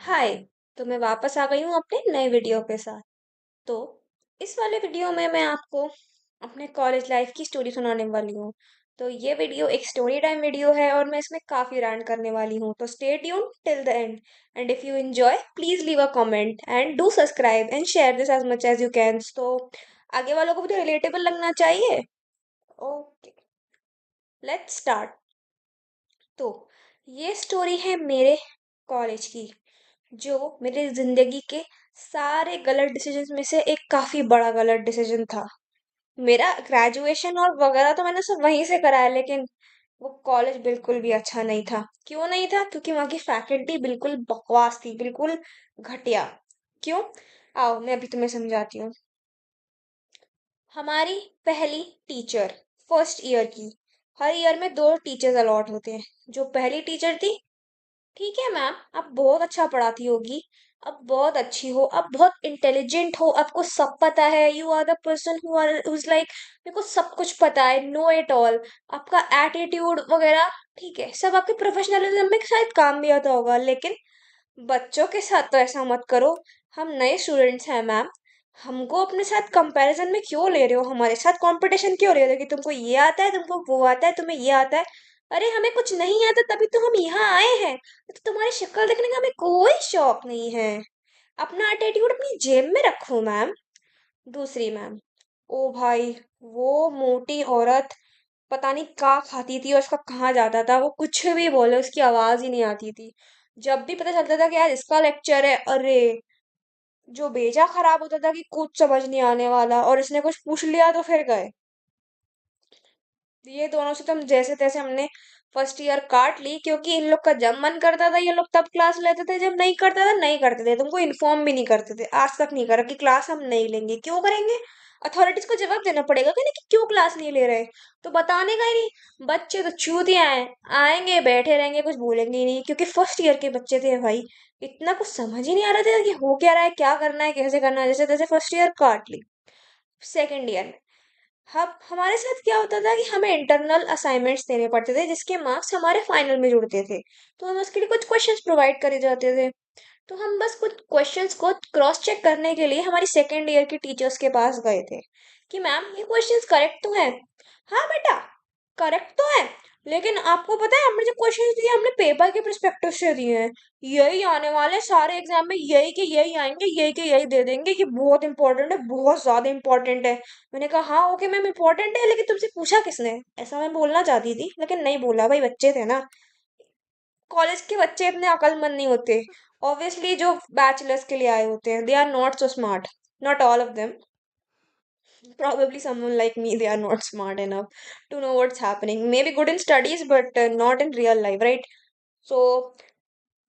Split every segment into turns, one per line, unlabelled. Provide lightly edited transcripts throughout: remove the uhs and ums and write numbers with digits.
हाय। तो मैं वापस आ गई हूँ अपने नए वीडियो के साथ। तो इस वाले वीडियो में मैं आपको अपने कॉलेज लाइफ की स्टोरी सुनाने वाली हूँ। तो ये वीडियो एक स्टोरी टाइम वीडियो है और मैं इसमें काफी रैंट करने वाली हूँ, तो stay tune till the end. And if you enjoy please leave a comment and do subscribe and share this as much as you can. तो आगे वालों को भी तो रिलेटेबल लगना चाहिए। Okay, let's start. तो ये स्टोरी है मेरे कॉलेज की, जो मेरी जिंदगी के सारे गलत डिसीजन में से एक काफी बड़ा गलत डिसीजन था। मेरा ग्रेजुएशन और वगैरह तो मैंने सब वहीं से करा है, लेकिन वो कॉलेज बिल्कुल भी अच्छा नहीं था। क्यों नहीं था? क्योंकि वहाँ की फैकल्टी बिल्कुल बकवास थी, बिल्कुल घटिया। क्यों? आओ मैं अभी तुम्हें समझाती हूँ। हमारी पहली टीचर, फर्स्ट ईयर की, हर ईयर में दो टीचर्स अलॉट होते हैं। जो पहली टीचर थी, ठीक है मैम, आप बहुत अच्छा पढ़ाती होगी, आप बहुत अच्छी हो, आप बहुत इंटेलिजेंट हो, आपको सब पता है, you are the person who are whose like मेरे को सब कुछ पता है, नो एट ऑल। आपका एटीट्यूड वगैरह ठीक है, सब आपके प्रोफेशनलिज्म में शायद काम भी आता होगा, लेकिन बच्चों के साथ तो ऐसा मत करो। हम नए स्टूडेंट्स हैं मैम, हमको अपने साथ कंपैरिजन में क्यों ले रहे हो, हमारे साथ कंपटीशन क्यों ले रहे हो कि तुमको ये आता है, तुमको वो आता है, तुम्हें ये आता है। अरे हमें कुछ नहीं आता तभी तो हम यहाँ आए हैं। तो तुम्हारी शक्ल देखने का हमें कोई शौक नहीं है। अपना एटीट्यूड अपनी जेब में रखो मैम। दूसरी मैम, ओ भाई, वो मोटी औरत पता नहीं क्या खाती थी और उसका कहाँ जाता था, वो कुछ भी बोले उसकी आवाज ही नहीं आती थी। जब भी पता चलता था कि आज इसका लेक्चर है, अरे जो बेजा खराब होता था कि कुछ समझ नहीं आने वाला, और इसने कुछ पूछ लिया तो फिर गए। ये दोनों से तुम जैसे तैसे हमने फर्स्ट ईयर काट ली, क्योंकि इन लोग का जब मन करता था ये लोग तब क्लास लेते थे, जब नहीं करता था नहीं करते थे, तुमको इन्फॉर्म भी नहीं करते थे, आज तक नहीं करा कि क्लास हम नहीं लेंगे। क्यों करेंगे? अथॉरिटीज को जवाब देना पड़ेगा कि नहीं कि क्यों क्लास नहीं ले रहे। तो बताने का ही नहीं। बच्चे तो चूतिया हैं, आएंगे बैठे रहेंगे, कुछ बोलेंगे ही नहीं, क्योंकि फर्स्ट ईयर के बच्चे थे भाई। इतना कुछ समझ ही नहीं आ रहा था कि हो क्या रहा है, क्या करना है, कैसे करना है, जैसे तैसे फर्स्ट ईयर काट ली। सेकेंड ईयर में हम हमारे साथ क्या होता था कि हमें इंटरनल असाइनमेंट्स देने पड़ते थे, जिसके मार्क्स हमारे फाइनल में जुड़ते थे। तो हमें उसके लिए कुछ क्वेश्चंस प्रोवाइड करे जाते थे। तो हम बस कुछ क्वेश्चंस को क्रॉस चेक करने के लिए हमारी सेकेंड ईयर की टीचर्स के पास गए थे कि मैम ये क्वेश्चंस करेक्ट तो हैं। हाँ बेटा, करेक्ट तो है, लेकिन आपको पता है हमने जो क्वेश्चंस दिए हमने पेपर के परस्पेक्टिव से दिए हैं। यही आने वाले सारे एग्जाम में, यही के यही आएंगे, यही के यही दे देंगे, ये बहुत इंपॉर्टेंट है, बहुत ज्यादा इंपॉर्टेंट है। मैंने कहा हाँ ओके मैम इंपॉर्टेंट है, लेकिन तुमसे पूछा किसने? ऐसा मैं बोलना चाहती थी लेकिन नहीं बोला, भाई बच्चे थे ना। कॉलेज के बच्चे इतने अक्लमंद नहीं होते। ऑब्वियसली जो बैचलर्स के लिए आए होते हैं, they are not so smart, not all of them, probably someone like me, they are not smart enough to know what's happening, maybe good in studies but not in real life, right? So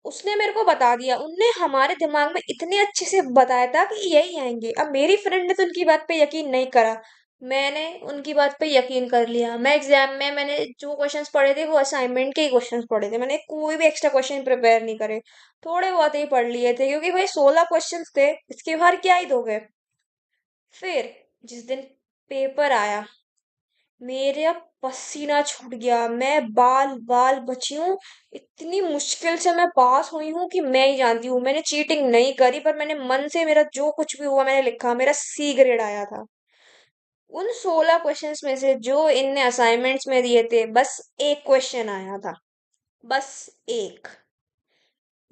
उसने मेरे को बता दिया, उनने हमारे दिमाग में इतने अच्छे से बताया था कि यही आएंगे। अब मेरी फ्रेंड ने तो उनकी बात पे यकीन नहीं करा, मैंने उनकी बात पे यकीन कर लिया। मैं एग्जाम में मैंने जो क्वेश्चंस पढ़े थे वो असाइनमेंट के ही क्वेश्चंस पढ़े थे, मैंने कोई भी एक्स्ट्रा क्वेश्चन प्रिपेयर नहीं करे। थोड़े बहुत ही पढ़ लिए थे, क्योंकि भाई 16 क्वेश्चंस थे, इसके बाहर क्या ही दोगे। फिर जिस दिन पेपर आया, मेरा पसीना छूट गया, मैं बाल बाल बची हूँ। इतनी मुश्किल से मैं पास हुई हूँ कि मैं ही जानती हूँ, मैंने चीटिंग नहीं करी, पर मैंने मन से मेरा जो कुछ भी हुआ मैंने लिखा, मेरा सी ग्रेड आया था। उन 16 क्वेश्चंस में से जो इनने असाइनमेंट्स में दिए थे, बस एक क्वेश्चन आया था, बस एक।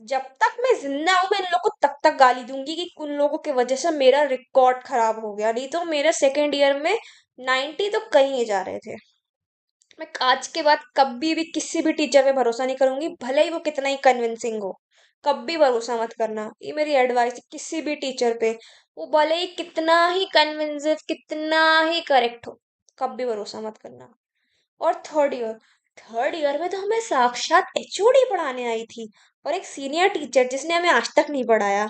जब तक मैं जिंदा हूं मैं इन लोगों को तब तक गाली दूंगी कि उन लोगों की वजह से मेरा रिकॉर्ड खराब हो गया, नहीं तो मेरे सेकेंड ईयर में 90 तो कहीं नहीं जा रहे थे। मैं आज के बाद कभी भी किसी भी टीचर पे भरोसा नहीं करूंगी, भले ही वो कितना ही कन्विंसिंग हो। कभी भरोसा मत करना, ये मेरी एडवाइस है किसी भी टीचर पे। वो भले ही कितना ही कन्विंसिव, कितना ही करेक्ट हो, कभी भरोसा मत करना। और थर्ड ईयर में तो हमें साक्षात एचओडी पढ़ाने आई थी, और एक सीनियर टीचर जिसने हमें आज तक नहीं पढ़ाया।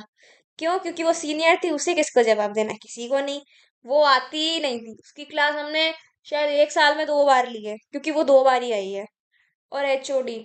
क्यों? क्योंकि वो सीनियर थी, उसे किसको जवाब देना, किसी को नहीं। वो आती ही नहीं थी, उसकी क्लास हमने शायद एक साल में 2 बार ली है, क्योंकि वो 2 बार ही आई है। और एचओडी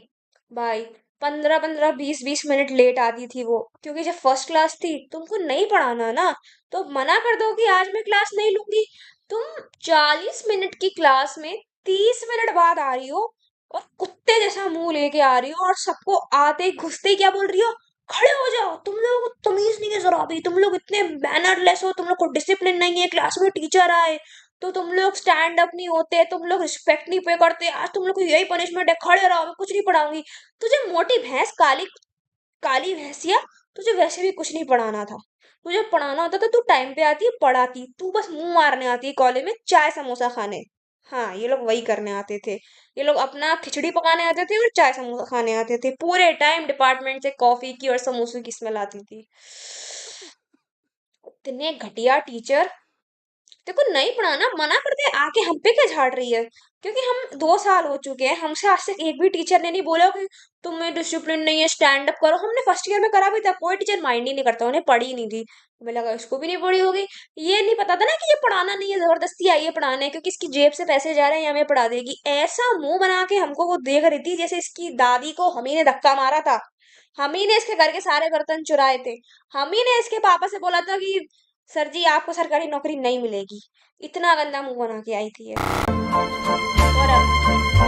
भाई 15-15 20-20 मिनट लेट आती थी वो, क्योंकि जब फर्स्ट क्लास थी, तुमको नहीं पढ़ाना ना तो मना कर दो कि आज मैं क्लास नहीं लूंगी। तुम 40 मिनट की क्लास में 30 मिनट बाद आ रही हो, और कुत्ते जैसा मुंह लेके आ रही हो, और सबको आते ही घुसते ही क्या बोल रही हो, खड़े हो जाओ, तुम लोगों को तमीज नहीं है जरा भी, तुम लोग इतने मैनरलेस हो, तुम लोग को डिसिप्लिन नहीं है, क्लास में टीचर आए तो तुम लोग स्टैंड अप नहीं होते, तुम लोग रिस्पेक्ट नहीं पे करते, आज तुम लोग को यही पनिशमेंट है, खड़े रहो, मैं कुछ नहीं पढ़ाऊंगी। तुझे मोटी भैंस, काली काली भैंसिया, तुझे वैसे भी कुछ नहीं पढ़ाना था। तुझे पढ़ाना होता तो तू टाइम पे आती, पढ़ाती, तू बस मुंह मारने आती है कॉलेज में चाय समोसा खाने। हाँ, ये लोग वही करने आते थे। ये लोग अपना खिचड़ी पकाने आते थे और चाय समोसा खाने आते थे, पूरे टाइम डिपार्टमेंट से कॉफी की और समोसों की स्मेल आती थी। इतने घटिया टीचर। देखो नहीं पढ़ाना मना कर दे, आके हम पे क्या झाड़ रही है? क्योंकि हम 2 साल हो चुके हैं, हमसे आज तक एक भी टीचर ने नहीं बोला कि तुम्हें डिसिप्लिन नहीं है, स्टैंड अप करो। हमने फर्स्ट ईयर में करा भी था, कोई टीचर माइंड ही नहीं करता, उन्हें पढ़ी ही नहीं थी। हमें लगा इसको भी नहीं पढ़ी होगी। ये नहीं पता था ना कि ये पढ़ाना नहीं है, जबरदस्ती आई है पढ़ाने, क्योंकि इसकी जेब से पैसे जा रहे हैं, ये हमें पढ़ा देगी। ऐसा मुंह बना के हमको वो देख रही थी जैसे इसकी दादी को हम ही ने धक्का मारा था, हम ही ने इसके घर के सारे बर्तन चुराए थे, हम ही ने इसके पापा से बोला था कि सर जी आपको सरकारी नौकरी नहीं मिलेगी। इतना गंदा मुंह बना के आई थी ये। और अब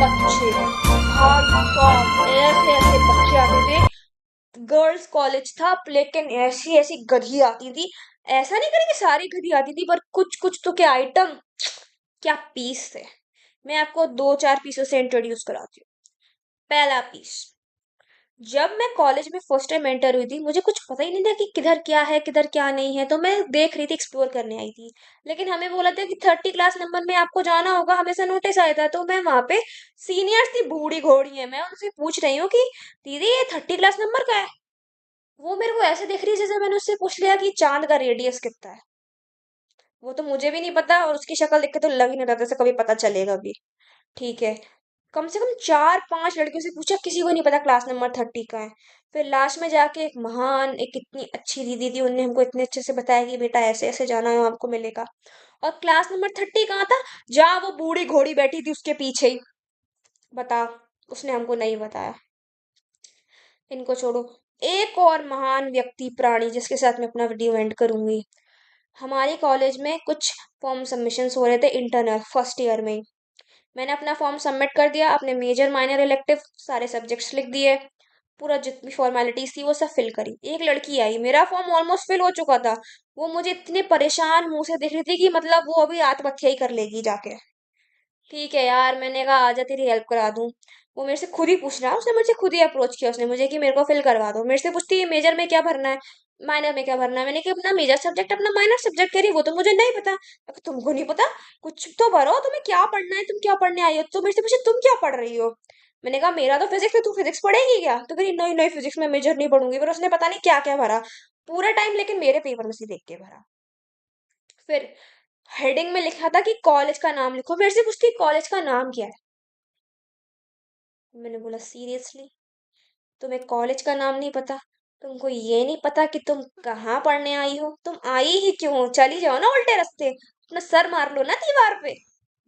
बच्चे, भाई साहब ऐसे ऐसे बच्चे आते थे। गर्ल्स कॉलेज था लेकिन ऐसी ऐसी गधी आती थी। ऐसा नहीं करेंगे सारी गधी आती थी, पर कुछ कुछ तो क्या आइटम, क्या पीस थे। मैं आपको 2-4 पीसों से इंट्रोड्यूस कराती हूँ। पहला पीस, जब मैं कॉलेज में फर्स्ट टाइम एंटर हुई थी, मुझे कुछ पता ही नहीं था कि किधर क्या है किधर क्या नहीं है, तो मैं देख रही थी, एक्सप्लोर करने आई थी। लेकिन हमें बोला था कि 30 क्लास नंबर में आपको जाना होगा, हमें से नोटिस आया था। तो मैं वहां पे, सीनियर्स थी बूढ़ी घोड़ी है, मैं उनसे पूछ रही हूँ कि दीदी ये 30 क्लास नंबर का है। वो मेरे को ऐसे देख रही है जैसे मैंने उससे पूछ लिया कि चांद का रेडियस कितना है। वो तो मुझे भी नहीं पता, और उसकी शक्ल देख के तो लग ही नहीं रहा था जैसे कभी पता चलेगा भी। ठीक है, कम से कम 4-5 लड़कियों से पूछा, किसी को नहीं पता क्लास नंबर 30 का है। फिर लास्ट में जाके एक महान, एक इतनी अच्छी दीदी थी, उन्होंने हमको इतने अच्छे से बताया कि बेटा ऐसे ऐसे जाना है, आपको मिलेगा। और क्लास नंबर 30 कहाँ था? जहाँ वो बूढ़ी घोड़ी बैठी थी उसके पीछे ही। बता, उसने हमको नहीं बताया। इनको छोड़ो, एक और महान व्यक्ति प्राणी जिसके साथ मैं अपना वीडियो एंड करूंगी। हमारे कॉलेज में कुछ फॉर्म सबमिशंस हो रहे थे इंटरनल फर्स्ट ईयर में ही। मैंने अपना फॉर्म सबमिट कर दिया, अपने मेजर माइनर इलेक्टिव सारे सब्जेक्ट्स लिख दिए, पूरा जितनी फॉर्मेलिटीज थी वो सब फिल करी। एक लड़की आई, मेरा फॉर्म ऑलमोस्ट फिल हो चुका था, वो मुझे इतने परेशान मुंह से देख रही थी कि मतलब वो अभी आत्महत्या ही कर लेगी जाके। ठीक है यार, मैंने कहा आजा तेरी हेल्प करा दूं। वो मेरे से खुद ही पूछ रहा, उसने मुझे खुद ही अप्रोच किया उसने मुझे कि मेरे को फिल करवा दो। मेरे से पूछती है मेजर में क्या भरना है, माइनर में क्या भरना है। मैंने कहा अपना मेजर सब्जेक्ट अपना माइनर सब्जेक्ट, कह रही वो तो मुझे नहीं पता। अब तुमको नहीं पता, कुछ तो भरो, तुम्हें क्या पढ़ना है, तुम क्या पढ़ने आई हो। तो मेरे से पूछे तुम क्या पढ़ रही हो। मैंने कहा मेरा तो फिजिक्स है, तू फिजिक्स पढ़ेगी क्या? तो कह नहीं नहीं फिजिक्स में मेजर नहीं पढ़ूंगी। पर उसने पता नहीं क्या क्या भरा पूरा टाइम, लेकिन मेरे पेपर में से देख के भरा। फिर हेडिंग में लिखा था कि कॉलेज का नाम लिखो, मेरे से पूछती कॉलेज का नाम क्या है। मैंने बोला सीरियसली, तुम्हें कॉलेज का नाम नहीं पता? तुमको ये नहीं पता कि तुम कहाँ पढ़ने आई हो? तुम आई ही क्यों हो? चली जाओ ना उल्टे रास्ते, अपना सर मार लो ना दीवार पे।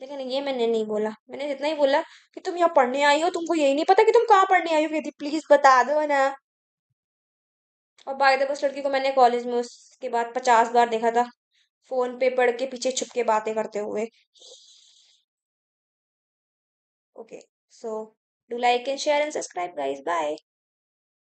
लेकिन ये मैंने नहीं बोला, मैंने इतना ही बोला कि तुम यहाँ पढ़ने आई हो, तुमको यही नहीं पता कि तुम कहाँ पढ़ने आई हो? कहती प्लीज बता दो ना। और बाय द वे उस लड़की को मैंने कॉलेज में उसके बाद 50 बार देखा था, फोन पे पढ़ के पीछे छुप के बातें करते हुए। Okay, so do like and share and subscribe guys, bye.